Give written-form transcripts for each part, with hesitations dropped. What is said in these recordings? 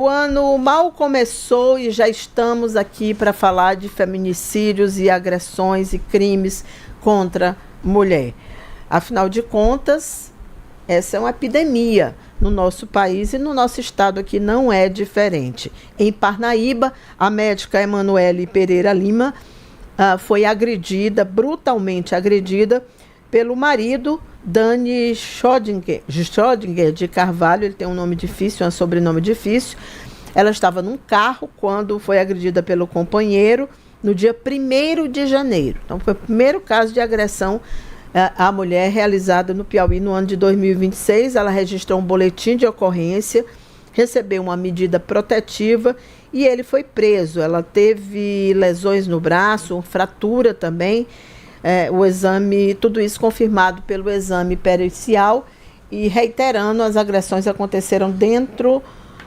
O ano mal começou e já estamos aqui para falar de feminicídios e agressões e crimes contra mulher. Afinal de contas, essa é uma epidemia no nosso país e no nosso estado aqui não é diferente. Em Parnaíba, a médica Emanuele Pereira Lima foi agredida, brutalmente agredida, pelo marido Dani Schrodinger de Carvalho. Ele tem um nome difícil, um sobrenome difícil. Ela estava num carro quando foi agredida pelo companheiro no dia 1º de janeiro. Então, foi o primeiro caso de agressão à mulher realizada no Piauí no ano de 2026. Ela registrou um boletim de ocorrência, recebeu uma medida protetiva e ele foi preso. Ela teve lesões no braço, fratura também. O exame, tudo isso confirmado pelo exame pericial e reiterando, as agressões aconteceram dentro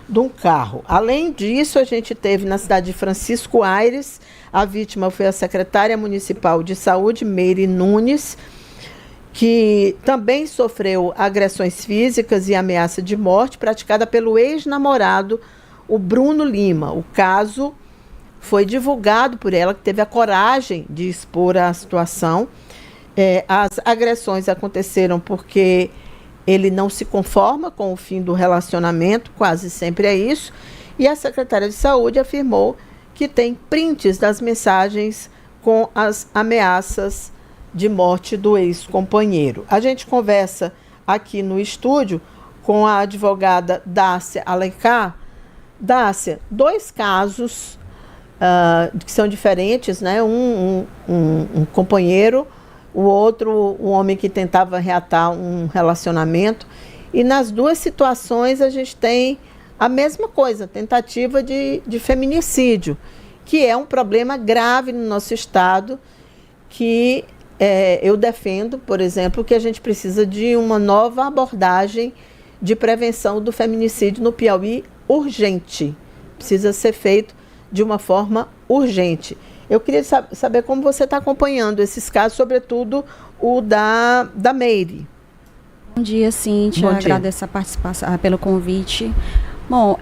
de um carro. Além disso, a gente teve na cidade de Francisco Aires, a vítima foi a secretária municipal de saúde, Meire Nunes, que também sofreu agressões físicas e ameaça de morte praticada pelo ex-namorado, o Bruno Lima. O caso foi divulgado por ela, que teve a coragem de expor a situação. As agressões aconteceram porque ele não se conforma com o fim do relacionamento, quase sempre é isso, e a secretária de saúde afirmou que tem prints das mensagens com as ameaças de morte do ex-companheiro. A gente conversa aqui no estúdio com a advogada Dácia Alencar. Dácia, 2 casos que são diferentes, né? Um companheiro, o outro um homem que tentava reatar um relacionamento, e nas 2 situações a gente tem a mesma coisa, tentativa de feminicídio, que é um problema grave no nosso estado, que eu defendo, por exemplo, que a gente precisa de uma nova abordagem de prevenção do feminicídio no Piauí urgente, precisa ser feito de uma forma urgente. Eu queria saber como você está acompanhando esses casos, sobretudo o da Meire. Bom dia, Cíntia. Agradeço a participação, pelo convite. Bom,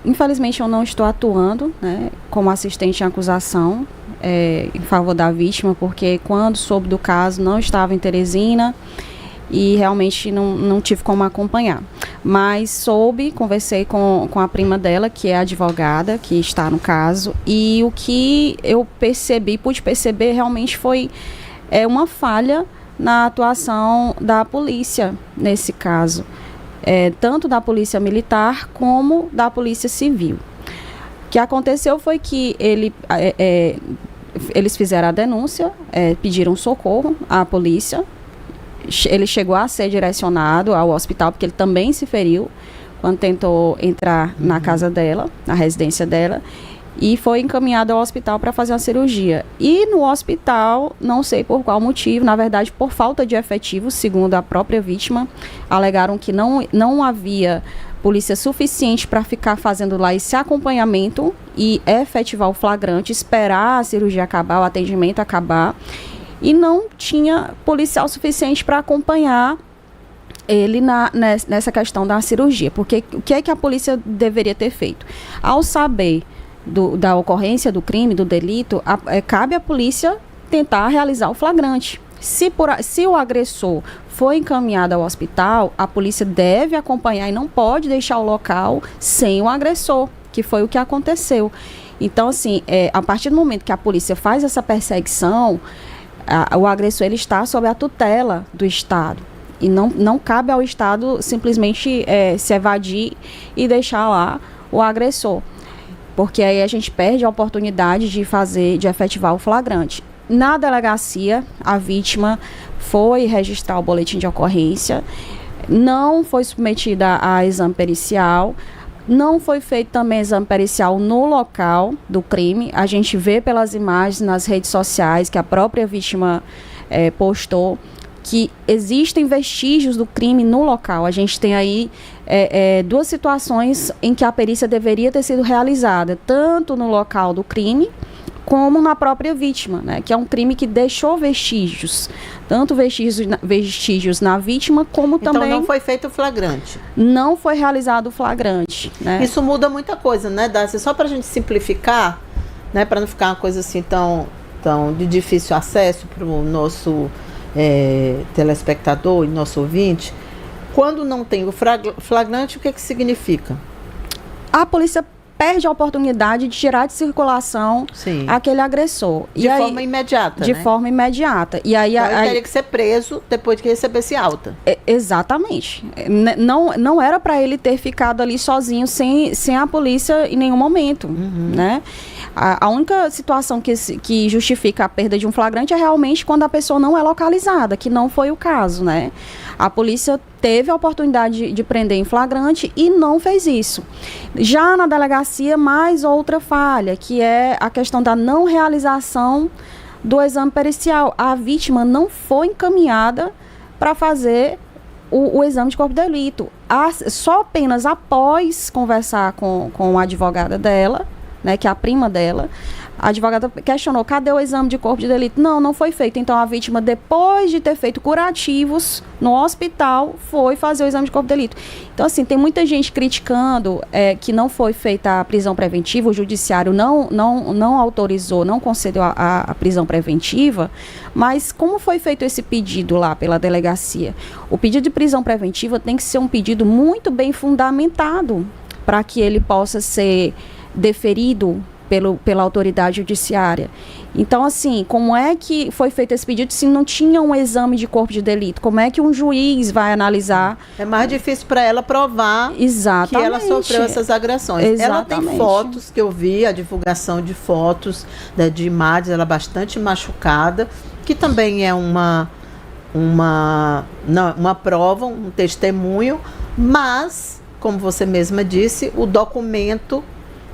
infelizmente eu não estou atuando, né, como assistente em acusação em favor da vítima, porque quando soube do caso não estava em Teresina e realmente não tive como acompanhar. Mas conversei com a prima dela, que é advogada, que está no caso, e o que eu pude perceber realmente foi uma falha na atuação da polícia nesse caso, tanto da polícia militar como da polícia civil. O que aconteceu foi que eles fizeram a denúncia, pediram socorro à polícia. Ele chegou a ser direcionado ao hospital, porque ele também se feriu quando tentou entrar na casa dela, na residência dela, e foi encaminhado ao hospital para fazer uma cirurgia. E no hospital, não sei por qual motivo, na verdade por falta de efetivo, segundo a própria vítima, alegaram que não havia polícia suficiente para ficar fazendo lá esse acompanhamento e efetivar o flagrante, esperar a cirurgia acabar, o atendimento acabar, e não tinha policial suficiente para acompanhar ele nessa questão da cirurgia. Porque o que é que a polícia deveria ter feito? Ao saber da ocorrência do crime, do delito, cabe à polícia tentar realizar o flagrante. Se o agressor foi encaminhado ao hospital, a polícia deve acompanhar e não pode deixar o local sem o agressor, que foi o que aconteceu. Então, assim, a partir do momento que a polícia faz essa perseguição, o agressor ele está sob a tutela do Estado. E não cabe ao Estado simplesmente se evadir e deixar lá o agressor. Porque aí a gente perde a oportunidade de efetivar o flagrante. Na delegacia, a vítima foi registrar o boletim de ocorrência, não foi submetida a exame pericial, não foi feito também exame pericial no local do crime. A gente vê pelas imagens nas redes sociais que a própria vítima postou que existem vestígios do crime no local. A gente tem aí 2 situações em que a perícia deveria ter sido realizada, tanto no local do crime, como na própria vítima, né? Que é um crime que deixou vestígios, tanto vestígios na vítima, como também... Então não foi feito o flagrante. Não foi realizado o flagrante, né? Isso muda muita coisa, né, Darcy? Só para a gente simplificar, né, para não ficar uma coisa assim tão de difícil acesso para o nosso telespectador e nosso ouvinte. Quando não tem o flagrante, o que significa? A polícia perde a oportunidade de tirar de circulação aquele agressor. De forma imediata, De forma imediata. E aí, então, ele teria que ser preso depois de que recebesse alta. Exatamente. Não era para ele ter ficado ali sozinho, sem a polícia em nenhum momento, né? A única situação que justifica a perda de um flagrante é realmente quando a pessoa não é localizada, que não foi o caso, né? A polícia teve a oportunidade de prender em flagrante e não fez isso. Já na delegacia, mais outra falha, que é a questão da não realização do exame pericial. A vítima não foi encaminhada para fazer o exame de corpo de delito. Só apenas após conversar com a advogada dela, né, que é a prima dela, a advogada questionou, cadê o exame de corpo de delito? Não foi feito. Então, a vítima, depois de ter feito curativos no hospital, foi fazer o exame de corpo de delito. Então, assim, tem muita gente criticando que não foi feita a prisão preventiva, o judiciário não autorizou, não concedeu a prisão preventiva, mas como foi feito esse pedido lá pela delegacia? O pedido de prisão preventiva tem que ser um pedido muito bem fundamentado para que ele possa ser deferido pela autoridade judiciária. Então, assim, como é que foi feito esse pedido se não tinha um exame de corpo de delito? Como é que um juiz vai analisar? É mais difícil para ela provar que ela sofreu essas agressões. Exatamente. Ela tem fotos que eu vi, a divulgação de fotos, né, de imagens, ela bastante machucada, que também é uma prova, um testemunho, mas, como você mesma disse, o documento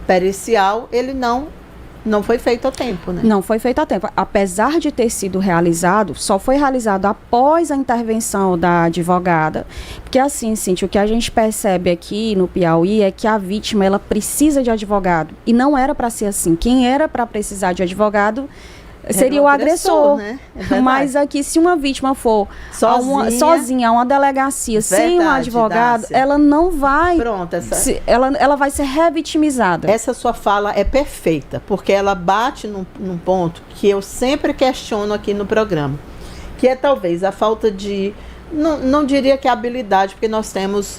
pericial, ele não foi feito a tempo, né? Não foi feito a tempo. Apesar de ter sido realizado, só foi realizado após a intervenção da advogada. Porque assim, Cíntia, o que a gente percebe aqui no Piauí é que a vítima, ela precisa de advogado. E não era para ser assim. Quem era para precisar de advogado seria o agressor, né? Mas aqui, se uma vítima for sozinha a uma delegacia, sem um advogado, Dácia, ela não vai... Pronto, ela vai ser revitimizada. Essa sua fala é perfeita, porque ela bate num ponto que eu sempre questiono aqui no programa, que é talvez a falta de... Não diria que é habilidade, porque nós temos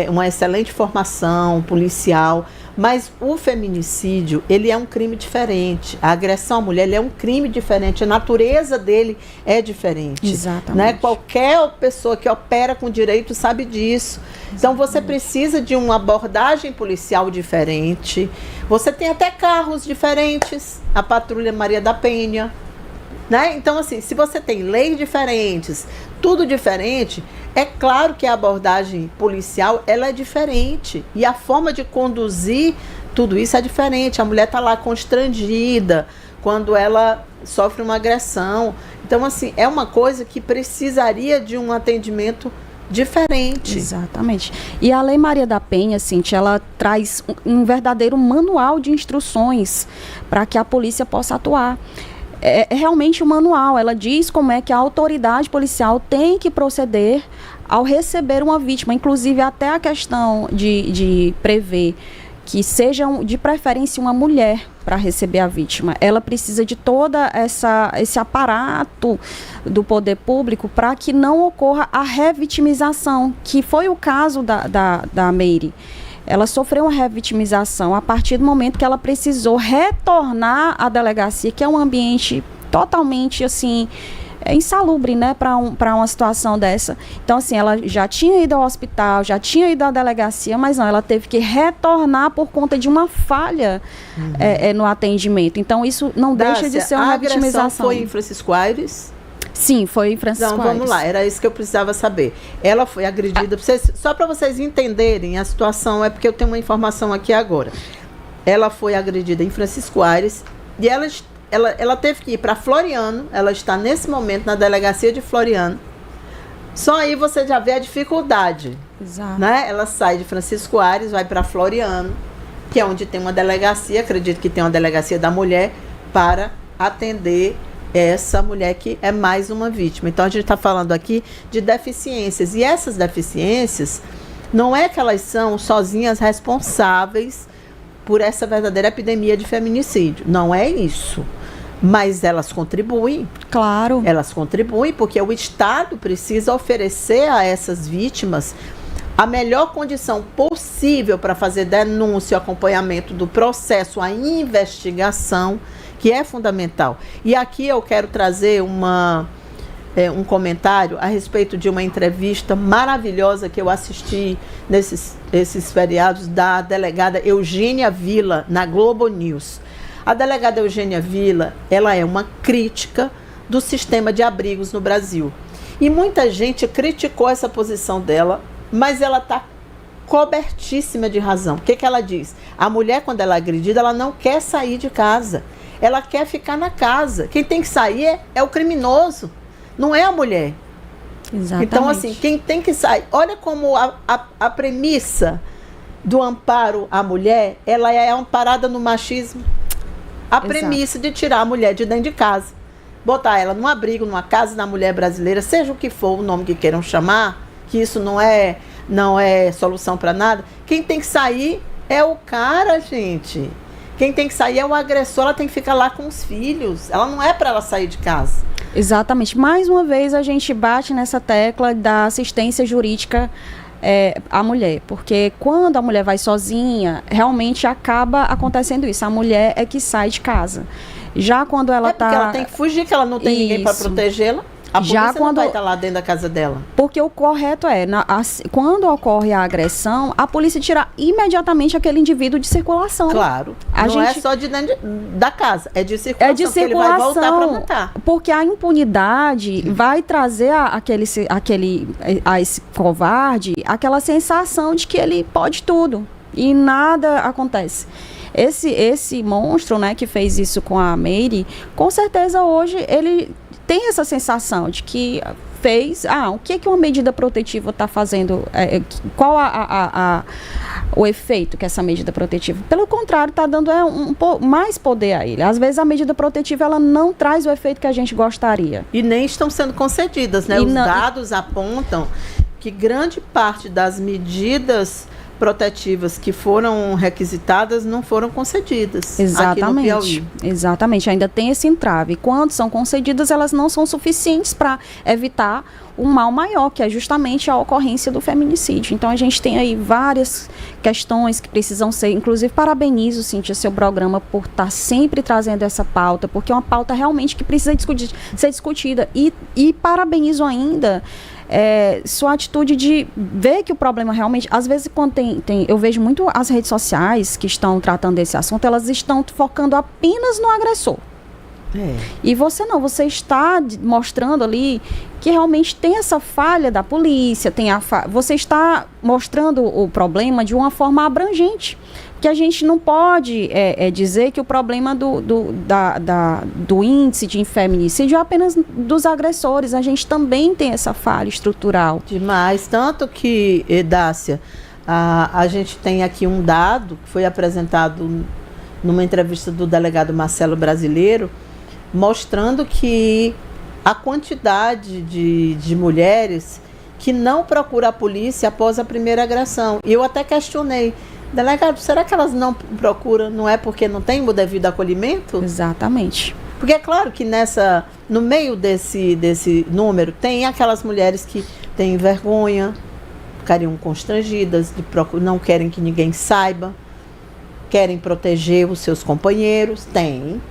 uma excelente formação policial, mas o feminicídio, ele é um crime diferente. A agressão à mulher, ele é um crime diferente. A natureza dele é diferente. Exatamente. Né? Qualquer pessoa que opera com direito sabe disso. Exatamente. Então, você precisa de uma abordagem policial diferente. Você tem até carros diferentes. A Patrulha Maria da Penha. Né? Então, assim, se você tem leis diferentes, tudo diferente, é claro que a abordagem policial, ela é diferente. E a forma de conduzir tudo isso é diferente. A mulher está lá constrangida quando ela sofre uma agressão. Então, assim, é uma coisa que precisaria de um atendimento diferente. Exatamente. E a Lei Maria da Penha, Cíntia, ela traz um verdadeiro manual de instruções para que a polícia possa atuar. É realmente um manual, ela diz como é que a autoridade policial tem que proceder ao receber uma vítima, inclusive até a questão de prever que seja de preferência uma mulher para receber a vítima. Ela precisa de toda esse aparato do poder público para que não ocorra a revitimização, que foi o caso da Meire. Ela sofreu uma revitimização a partir do momento que ela precisou retornar à delegacia, que é um ambiente totalmente, assim, insalubre, né, para uma situação dessa. Então, assim, ela já tinha ido ao hospital, já tinha ido à delegacia, mas não, ela teve que retornar por conta de uma falha no atendimento. Então, isso não deixa de ser uma revitimização. A agressão foi em Francisco Aires? Sim, foi em Francisco Aires. Então, vamos lá, era isso que eu precisava saber. Ela foi agredida, só para vocês entenderem a situação, é porque eu tenho uma informação aqui agora. Ela foi agredida em Francisco Aires e ela teve que ir para Floriano, ela está nesse momento na delegacia de Floriano. Só aí você já vê a dificuldade. Exato. Né? Ela sai de Francisco Aires, vai para Floriano, que é onde tem uma delegacia, acredito que tem uma delegacia da mulher, para atender essa mulher que é mais uma vítima. Então, a gente está falando aqui de deficiências. E essas deficiências, não é que elas são sozinhas responsáveis por essa verdadeira epidemia de feminicídio. Não é isso. Mas elas contribuem. Claro. Elas contribuem porque o Estado precisa oferecer a essas vítimas a melhor condição possível para fazer denúncia, acompanhamento do processo, a investigação, que é fundamental. E aqui eu quero trazer um comentário a respeito de uma entrevista maravilhosa que eu assisti nesses feriados da delegada Eugênia Villa, na Globo News. A delegada Eugênia Villa, ela é uma crítica do sistema de abrigos no Brasil. E muita gente criticou essa posição dela, mas ela está cobertíssima de razão. O que ela diz? A mulher, quando ela é agredida, ela não quer sair de casa. Ela quer ficar na casa. Quem tem que sair é o criminoso, não é a mulher. Exatamente. Então, assim, quem tem que sair... Olha como a premissa do amparo à mulher, ela é amparada no machismo. A premissa de tirar a mulher de dentro de casa, botar ela num abrigo, numa casa da mulher brasileira, seja o que for o nome que queiram chamar, que isso não é solução para nada. Quem tem que sair é o cara, gente. Quem tem que sair é o agressor, ela tem que ficar lá com os filhos. Ela não é para ela sair de casa. Exatamente. Mais uma vez a gente bate nessa tecla da assistência jurídica à mulher, porque quando a mulher vai sozinha, realmente acaba acontecendo isso. A mulher é que sai de casa. Já quando ela porque ela tem que fugir, que ela não tem ninguém para protegê-la. A polícia não vai estar lá dentro da casa dela. Porque o correto é, quando ocorre a agressão, a polícia tira imediatamente aquele indivíduo de circulação. Claro. Não é só de dentro da casa, é de circulação. É de circulação, ele vai voltar para matar. Porque a impunidade vai trazer a esse covarde aquela sensação de que ele pode tudo e nada acontece. Esse monstro, né, que fez isso com a Meire, com certeza hoje ele tem essa sensação de que fez... o que uma medida protetiva está fazendo? Qual o efeito que essa medida protetiva... Pelo contrário, está dando mais poder a ele. Às vezes a medida protetiva ela não traz o efeito que a gente gostaria. E nem estão sendo concedidas, né? Os dados apontam que grande parte das medidas protetivas que foram requisitadas não foram concedidas. Exatamente. Aqui no Piauí. Exatamente, ainda tem esse entrave. Quando são concedidas, elas não são suficientes para evitar um mal maior, que é justamente a ocorrência do feminicídio. Então a gente tem aí várias questões que precisam ser, inclusive parabenizo, Cíntia, seu programa por estar sempre trazendo essa pauta, porque é uma pauta realmente que precisa ser discutida. E parabenizo ainda sua atitude de ver que o problema realmente, às vezes quando eu vejo muito as redes sociais que estão tratando desse assunto, elas estão focando apenas no agressor. E você está mostrando ali que realmente tem essa falha da polícia, você está mostrando o problema de uma forma abrangente, que a gente não pode dizer que o problema do índice de feminicídio é apenas dos agressores. A gente também tem essa falha estrutural. Demais, tanto que, Dácia, a gente tem aqui um dado que foi apresentado numa entrevista do delegado Marcelo Brasileiro, mostrando que a quantidade de mulheres que não procuram a polícia após a primeira agressão. E eu até questionei, delegado, será que elas não procuram, não é porque não tem o devido acolhimento? Exatamente. Porque é claro que no meio desse número, tem aquelas mulheres que têm vergonha, ficariam constrangidas, não querem que ninguém saiba, querem proteger os seus companheiros. Tem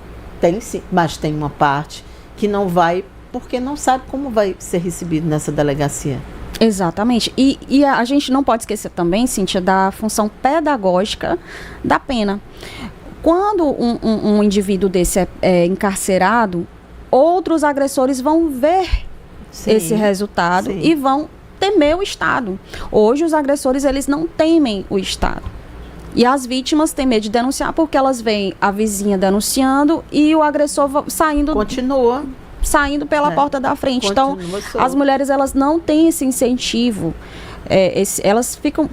sim, mas tem uma parte que não vai, porque não sabe como vai ser recebido nessa delegacia. Exatamente. E a gente não pode esquecer também, Cíntia, da função pedagógica da pena. Quando um indivíduo desse é encarcerado, outros agressores vão ver esse resultado e vão temer o Estado. Hoje, os agressores, eles não temem o Estado. E as vítimas têm medo de denunciar porque elas veem a vizinha denunciando e o agressor saindo pela porta da frente. Então, as mulheres, elas não têm esse incentivo. Elas ficam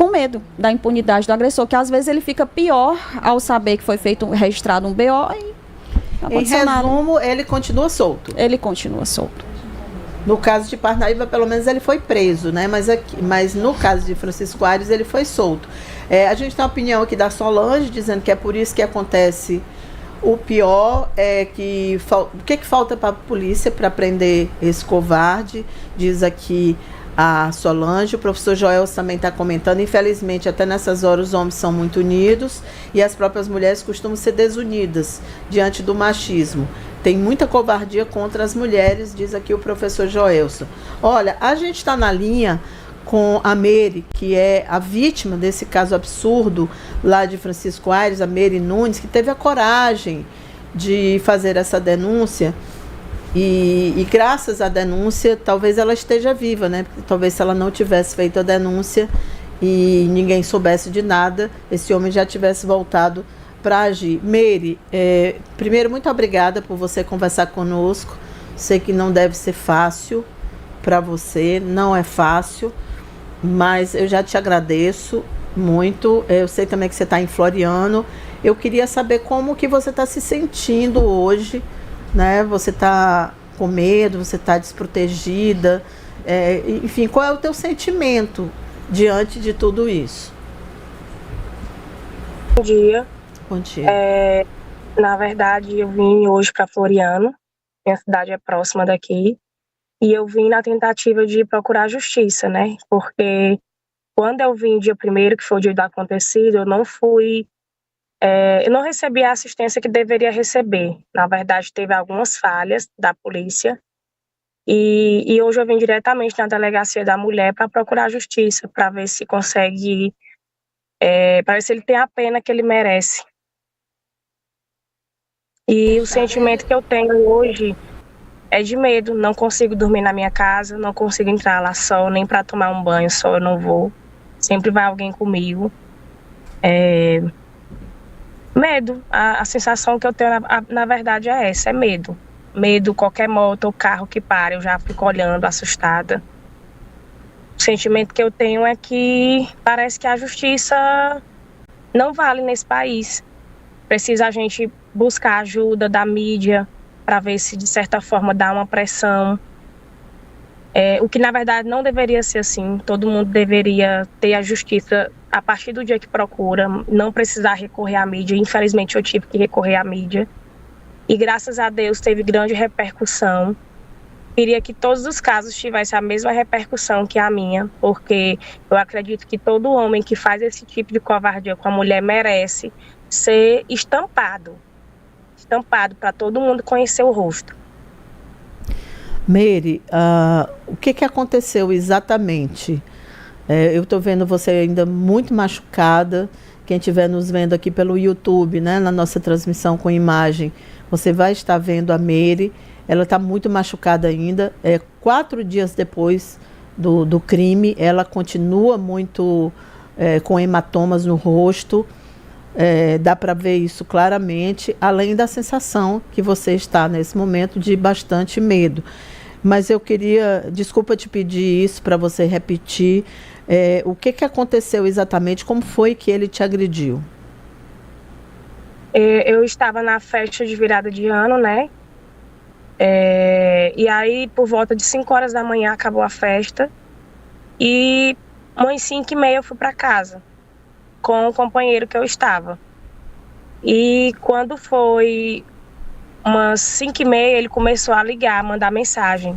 com medo da impunidade do agressor, que às vezes ele fica pior ao saber que foi registrado um BO e não Em aconteceu nada. resumo, ele continua solto. Ele continua solto. No caso de Parnaíba, pelo menos ele foi preso, né? Mas no caso de Francisco Aires, ele foi solto. A gente tem uma opinião aqui da Solange, dizendo que é por isso que acontece o pior. O que falta para a polícia para prender esse covarde? Diz aqui a Solange. O professor Joel também está comentando. Infelizmente, até nessas horas, os homens são muito unidos e as próprias mulheres costumam ser desunidas diante do machismo. Tem muita covardia contra as mulheres, diz aqui o professor Joelson. Olha, a gente está na linha com a Meire, que é a vítima desse caso absurdo lá de Francisco Aires, a Meire Nunes, que teve a coragem de fazer essa denúncia. E graças à denúncia, talvez ela esteja viva, né? Porque talvez se ela não tivesse feito a denúncia e ninguém soubesse de nada, esse homem já tivesse voltado para agir. Meire, primeiro, muito obrigada por você conversar conosco. Sei que não deve ser fácil para você, não é fácil, mas eu já te agradeço muito. Eu sei também que você está em Floriano. Eu queria saber como que você está se sentindo hoje, né? Você está com medo, você está desprotegida, enfim, qual é o teu sentimento diante de tudo isso? Bom dia. Bom dia. Na verdade, eu vim hoje para Floriano, minha cidade é próxima daqui, e eu vim na tentativa de procurar justiça, né? Porque quando eu vim dia 1º, que foi o dia do acontecido, eu não recebi a assistência que deveria receber. Na verdade, teve algumas falhas da polícia, e hoje eu vim diretamente na delegacia da mulher para procurar justiça, para ver se consegue, para ver se ele tem a pena que ele merece. E o sentimento que eu tenho hoje é de medo. Não consigo dormir na minha casa, não consigo entrar lá só, nem para tomar um banho só eu não vou. Sempre vai alguém comigo. Medo. A sensação que eu tenho, na verdade, é essa, é medo. Medo, qualquer moto ou carro que pare, eu já fico olhando, assustada. O sentimento que eu tenho é que parece que a justiça não vale nesse país. Precisa a gente buscar ajuda da mídia para ver se, de certa forma, dá uma pressão. O que, na verdade, não deveria ser assim. Todo mundo deveria ter a justiça a partir do dia que procura, não precisar recorrer à mídia. Infelizmente, eu tive que recorrer à mídia. E, graças a Deus, teve grande repercussão. Queria que todos os casos tivessem a mesma repercussão que a minha, porque eu acredito que todo homem que faz esse tipo de covardia com a mulher merece ser estampado para todo mundo conhecer o rosto. Meire, o que aconteceu exatamente? Eu estou vendo você ainda muito machucada. Quem estiver nos vendo aqui pelo YouTube, né, na nossa transmissão com imagem, você vai estar vendo a Meire. Ela está muito machucada ainda. 4 dias depois do crime, ela continua muito com hematomas no rosto. Dá para ver isso claramente, além da sensação que você está nesse momento de bastante medo. Mas eu queria, desculpa te pedir isso para você repetir, o que aconteceu exatamente, como foi que ele te agrediu? Eu estava na festa de virada de ano, né? E aí, por volta de 5 horas da manhã, acabou a festa, e umas 5h30 eu fui para casa com o companheiro que eu estava. E quando foi umas 5h30, ele começou a ligar, mandar mensagem.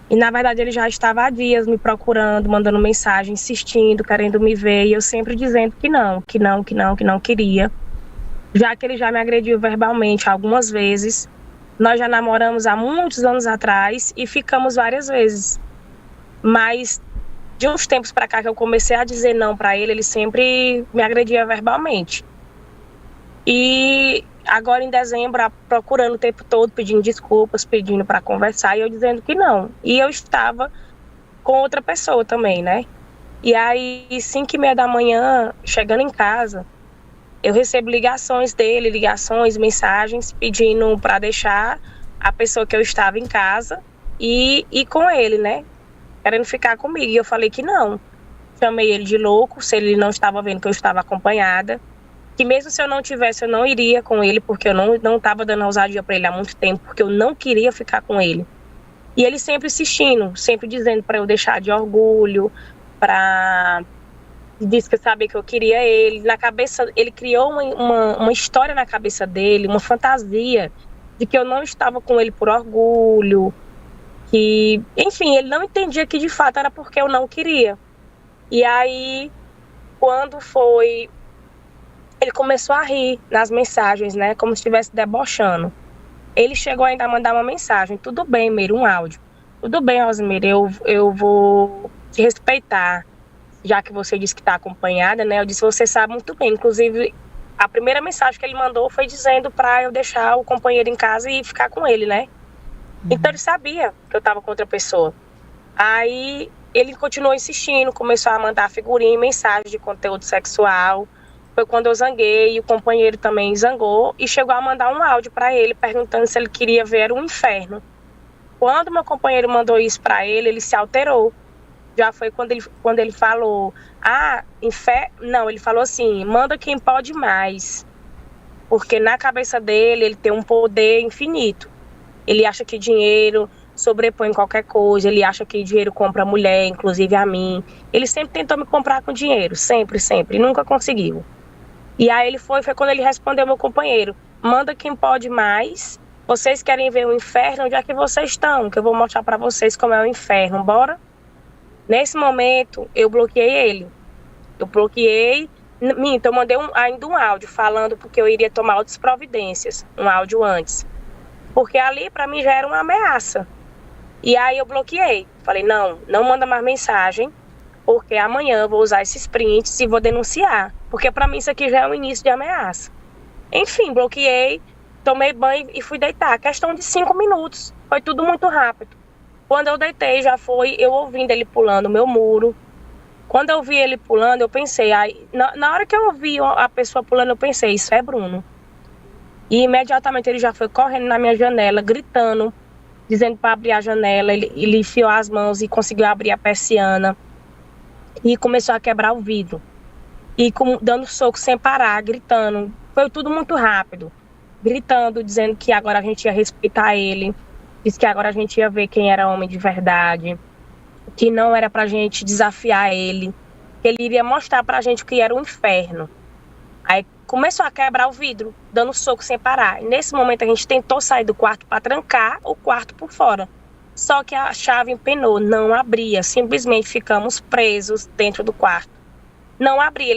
E na verdade ele já estava há dias me procurando, mandando mensagem, insistindo, querendo me ver. E eu sempre dizendo que não queria. Já que ele já me agrediu verbalmente algumas vezes. Nós já namoramos há muitos anos atrás e ficamos várias vezes. Mas de uns tempos para cá que eu comecei a dizer não para ele, ele sempre me agredia verbalmente. E agora em dezembro, procurando o tempo todo, pedindo desculpas, pedindo para conversar, e eu dizendo que não. E eu estava com outra pessoa também, né? E aí, 5h30 da manhã, chegando em casa, eu recebo ligações dele, mensagens, pedindo para deixar a pessoa que eu estava em casa e ir com ele, né? Querendo ficar comigo. E eu falei que não. chamei ele de louco, se ele não estava vendo que eu estava acompanhada, que mesmo se eu não tivesse, eu não iria com ele, porque eu não estava dando ousadia para ele há muito tempo, porque eu não queria ficar com ele. E ele sempre insistindo, sempre dizendo para eu deixar de orgulho, disse que sabia que eu queria ele. Na cabeça, ele criou uma história na cabeça dele, uma fantasia de que eu não estava com ele por orgulho, que, enfim, ele não entendia que de fato era porque eu não queria. E aí, quando foi, ele começou a rir nas mensagens, né, como se estivesse debochando. Ele chegou ainda a mandar uma mensagem: tudo bem, Meire, um áudio. Tudo bem, Rosimeire, eu vou te respeitar, já que você disse que está acompanhada, né? Eu disse: você sabe muito bem. Inclusive, a primeira mensagem que ele mandou foi dizendo para eu deixar o companheiro em casa e ficar com ele, né? Então ele sabia que eu estava com outra pessoa. Aí ele continuou insistindo, começou a mandar figurinha e mensagem de conteúdo sexual. Foi quando eu zanguei, e o companheiro também zangou e chegou a mandar um áudio para ele perguntando se ele queria ver um inferno. Quando meu companheiro mandou isso para ele, ele se alterou. Já foi quando ele falou: não, ele falou assim: manda quem pode mais. Porque na cabeça dele, ele tem um poder infinito. Ele acha que dinheiro sobrepõe qualquer coisa, ele acha que dinheiro compra mulher, inclusive a mim. Ele sempre tentou me comprar com dinheiro, sempre, sempre, e nunca conseguiu. E aí foi quando ele respondeu ao meu companheiro: manda quem pode mais. Vocês querem ver o inferno? Onde é que vocês estão? Que eu vou mostrar para vocês como é o inferno. Bora? Nesse momento, eu bloqueei ele. Eu bloqueei. Eu mandei ainda um áudio falando porque eu iria tomar outras providências. Um áudio antes. Porque ali, para mim, já era uma ameaça. E aí eu bloqueei. Falei: não manda mais mensagem, porque amanhã eu vou usar esses prints e vou denunciar. Porque para mim isso aqui já é um início de ameaça. Enfim, bloqueei, tomei banho e fui deitar. Questão de 5 minutos. Foi tudo muito rápido. Quando eu deitei, já foi eu ouvindo ele pulando o meu muro. Quando eu vi ele pulando, eu pensei... Na hora que eu ouvi a pessoa pulando, eu pensei: isso é Bruno. E imediatamente ele já foi correndo na minha janela, gritando, dizendo para abrir a janela. Ele enfiou as mãos e conseguiu abrir a persiana. E começou a quebrar o vidro. E dando soco sem parar, gritando. Foi tudo muito rápido. Gritando, dizendo que agora a gente ia respeitar ele. Disse que agora a gente ia ver quem era homem de verdade. Que não era pra gente desafiar ele. Que ele iria mostrar pra gente o que era o inferno. Aí começou a quebrar o vidro, dando soco sem parar. E nesse momento a gente tentou sair do quarto para trancar o quarto por fora. Só que a chave empenou, não abria. Simplesmente ficamos presos dentro do quarto. Não abria,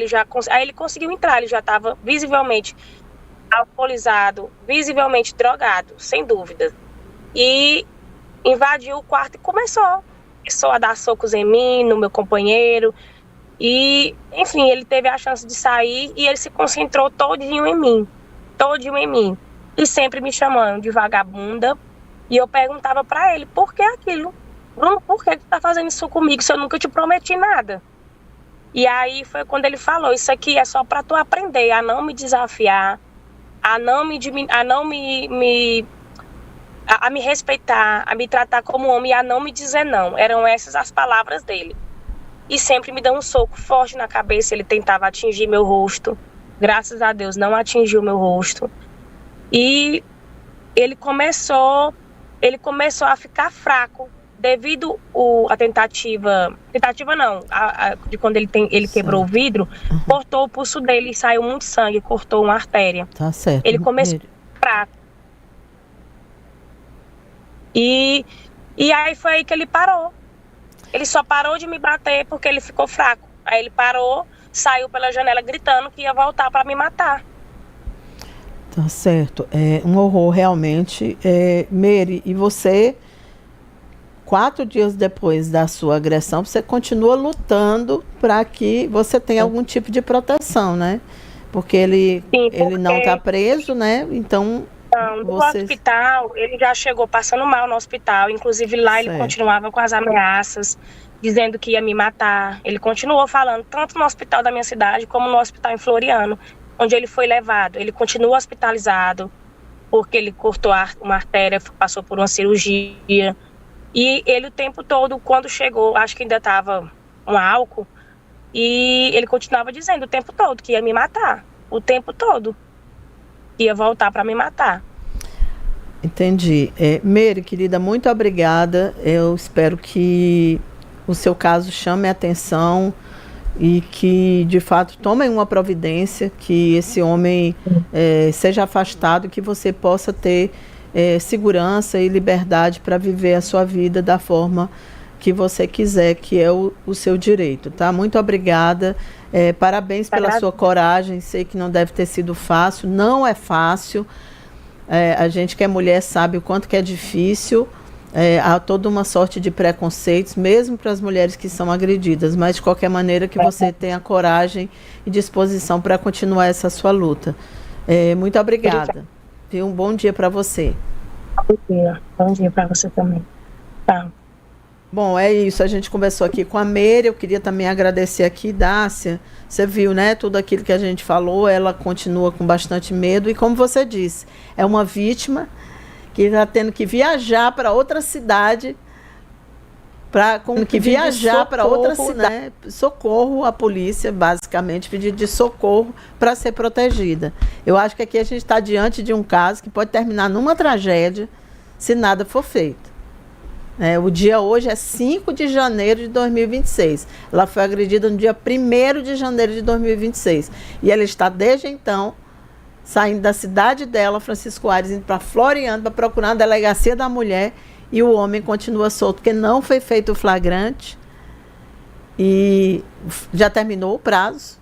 aí ele conseguiu entrar, ele já estava visivelmente alcoolizado, visivelmente drogado, sem dúvida. E invadiu o quarto e começou a dar socos em mim, no meu companheiro. E, enfim, ele teve a chance de sair e ele se concentrou todinho em mim. E sempre me chamando de vagabunda. E eu perguntava pra ele: por que aquilo? Bruno, por que tu tá fazendo isso comigo se eu nunca te prometi nada? E aí foi quando ele falou: isso aqui é só pra tu aprender a não me desafiar, a me respeitar, a me tratar como homem e a não me dizer não. Eram essas as palavras dele. E sempre me deu um soco forte na cabeça. Ele tentava atingir meu rosto. Graças a Deus não atingiu meu rosto. E ele começou a ficar fraco devido a tentativa não, de quando ele quebrou o vidro, cortou o pulso dele e saiu muito sangue, cortou uma artéria. Tá certo. Ele começou a ficar fraco. E aí foi aí que ele parou. Ele só parou de me bater porque ele ficou fraco. Aí ele parou, saiu pela janela gritando que ia voltar para me matar. Tá certo. É um horror realmente. Meire, e você, 4 dias depois da sua agressão, você continua lutando para que você tenha algum tipo de proteção, né? Porque ele não está preso, né? Então... No hospital, ele já chegou passando mal no hospital. Inclusive lá ele continuava com as ameaças, dizendo que ia me matar. Ele continuou falando, tanto no hospital da minha cidade, como no hospital em Floriano, onde ele foi levado. Ele continua hospitalizado, porque ele cortou uma artéria, passou por uma cirurgia. E ele o tempo todo, quando chegou, acho que ainda estava um álcool, E ele continuava dizendo o tempo todo que ia me matar. O tempo todo. Ia voltar para me matar. Entendi. Meire, querida, muito obrigada. Eu espero que o seu caso chame a atenção e que, de fato, tomem uma providência, que esse homem seja afastado, que você possa ter segurança e liberdade para viver a sua vida da forma que você quiser, que é o seu direito, tá? Muito obrigada. Parabéns pela sua coragem. Sei que não deve ter sido fácil. Não é fácil. A gente que é mulher sabe o quanto que é difícil. Há toda uma sorte de preconceitos, mesmo para as mulheres que são agredidas, mas de qualquer maneira que você tenha coragem e disposição para continuar essa sua luta. Muito obrigada. E um bom dia para você. Bom dia para você também. Tá. Bom, é isso. A gente conversou aqui com a Meire. Eu queria também agradecer aqui, Dácia. Você viu, né? Tudo aquilo que a gente falou. Ela continua com bastante medo. E como você disse, é uma vítima que está tendo que viajar para outra cidade, né? Socorro à polícia, basicamente, pedido de socorro para ser protegida. Eu acho que aqui a gente está diante de um caso que pode terminar numa tragédia se nada for feito. O dia hoje é 5 de janeiro de 2026. Ela foi agredida no dia 1º de janeiro de 2026. E ela está, desde então, saindo da cidade dela, Francisco Aires, indo para Floriano, para procurar a delegacia da mulher, e o homem continua solto, porque não foi feito o flagrante, e já terminou o prazo,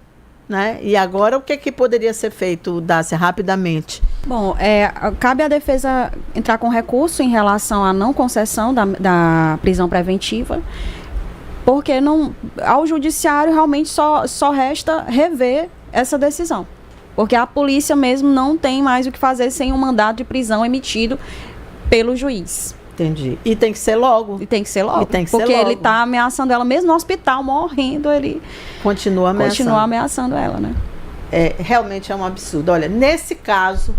né? E agora o que poderia ser feito, Dácia, rapidamente? Bom, cabe à defesa entrar com recurso em relação à não concessão da prisão preventiva, porque ao judiciário realmente só resta rever essa decisão. Porque a polícia mesmo não tem mais o que fazer sem um mandado de prisão emitido pelo juiz. Entendi. E tem que ser logo. Porque ele está ameaçando ela, mesmo no hospital, morrendo, ele continua ameaçando ela, né? Realmente é um absurdo. Olha, nesse caso,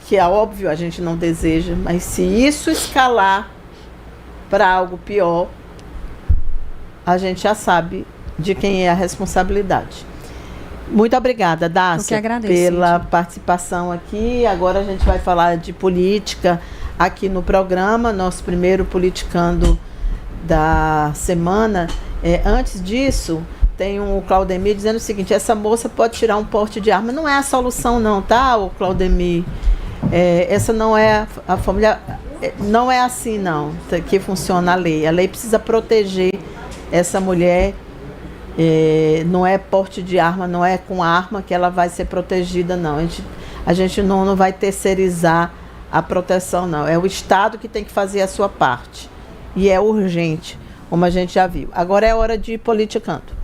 que é óbvio, a gente não deseja, mas se isso escalar para algo pior, a gente já sabe de quem é a responsabilidade. Muito obrigada, Dácia, pela participação aqui. Agora a gente vai falar de política aqui no programa, nosso primeiro Politicando da semana. Antes disso, tem o Claudemir dizendo o seguinte: essa moça pode tirar um porte de arma. Não é a solução não, tá, o Claudemir? Essa não é a família, não é assim não que funciona a lei. A lei precisa proteger essa mulher. Não é porte de arma, não é com arma que ela vai ser protegida, não. A gente não vai terceirizar a proteção, não. É o Estado que tem que fazer a sua parte. E é urgente, como a gente já viu. Agora é hora de Politicando.